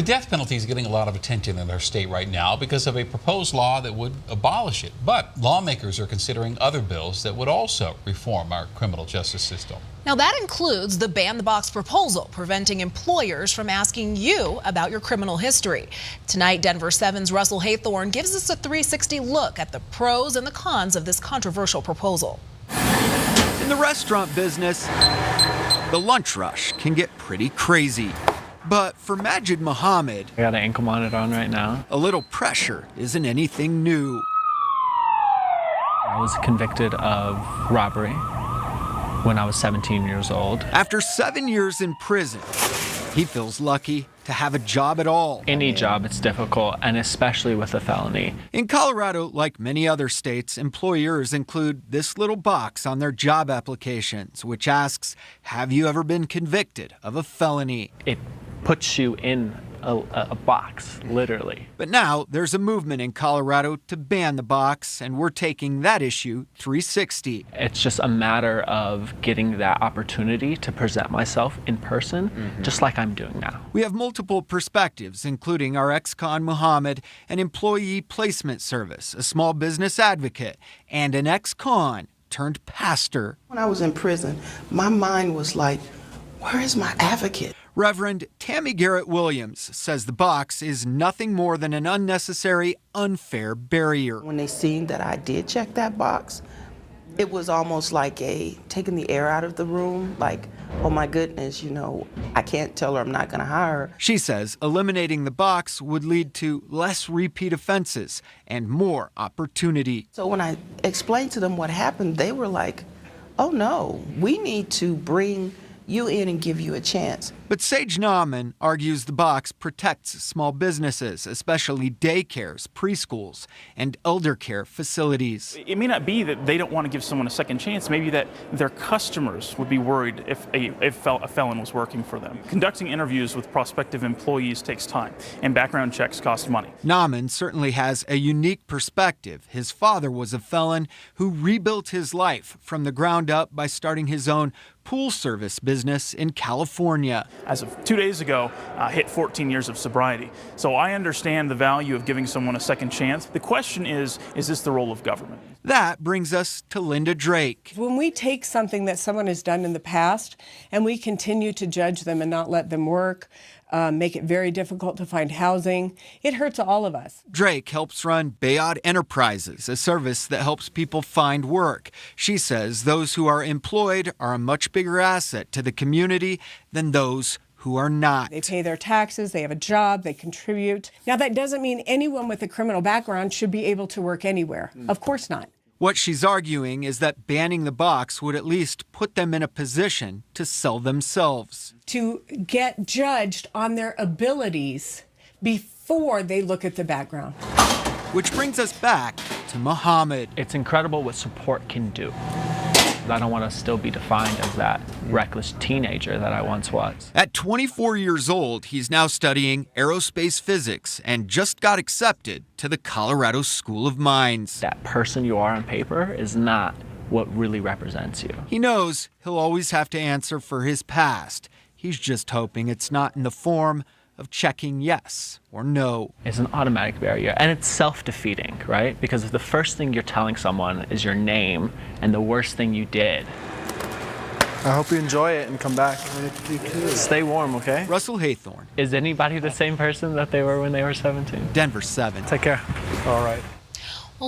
The death penalty is getting a lot of attention in our state right now because of a proposed law that would abolish it. But lawmakers are considering other bills that would also reform our criminal justice system. Now that includes the ban the box proposal, preventing employers from asking you about your criminal history. Tonight, Denver7's Russell Haythorne gives us a 360 look at the pros and the cons of this controversial proposal. In the restaurant business, the lunch rush can get pretty crazy. But for Majid Muhammad, I got an ankle monitor on right now. A little pressure isn't anything new. I was convicted of robbery when I was 17 years old. After 7 years in prison, he feels lucky to have a job at all. Any job, it's difficult, and especially with a felony. In Colorado, like many other states, employers include this little box on their job applications, which asks, have you ever been convicted of a felony? It puts you in a box, literally. But now there's a movement in Colorado to ban the box, and we're taking that issue 360. It's just a matter of getting that opportunity to present myself in person, just like I'm doing now. We have multiple perspectives, including our ex-con Muhammad, an employee placement service, a small business advocate, and an ex-con turned pastor. When I was in prison, my mind was like, where is my advocate? Reverend Tammy Garrett Williams says the box is nothing more than an unnecessary, unfair barrier. When they seen that I did check that box, it was almost like taking the air out of the room, like, oh my goodness, I can't tell her I'm not gonna hire her. She says eliminating the box would lead to less repeat offenses and more opportunity. So when I explained to them what happened, they were like, oh no, we need to bring you in and give you a chance. But Sage Naumann argues the box protects small businesses, especially daycares, preschools, and elder care facilities. It may not be that they don't want to give someone a second chance, maybe that their customers would be worried if a felon was working for them. Conducting interviews with prospective employees takes time, and background checks cost money. Naumann certainly has a unique perspective. His father was a felon who rebuilt his life from the ground up by starting his own pool service business in California. As of 2 days ago, I hit 14 years of sobriety. So I understand the value of giving someone a second chance. The question is this the role of government? That brings us to Linda Drake. When we take something that someone has done in the past and we continue to judge them and not let them work, make it very difficult to find housing, it hurts all of us. Drake helps run Bayard Enterprises, a service that helps people find work. She says those who are employed are a much bigger asset to the community than those who are not. They pay their taxes, they have a job, they contribute. Now that doesn't mean anyone with a criminal background should be able to work anywhere. Of course not. What she's arguing is that banning the box would at least put them in a position to sell themselves. To get judged on their abilities before they look at the background. Which brings us back to Muhammad. It's incredible what support can do. I don't want to still be defined as that reckless teenager that I once was. At 24 years old, he's now studying aerospace physics and just got accepted to the Colorado School of Mines. That person you are on paper is not what really represents you. He knows he'll always have to answer for his past. He's just hoping it's not in the form of checking yes or no. It's an automatic barrier, and it's self-defeating, right? Because if the first thing you're telling someone is your name and the worst thing you did. I hope you enjoy it and come back. Stay warm, okay? Russell Haythorne. Is anybody the same person that they were when they were 17? Denver7. Take care. All right.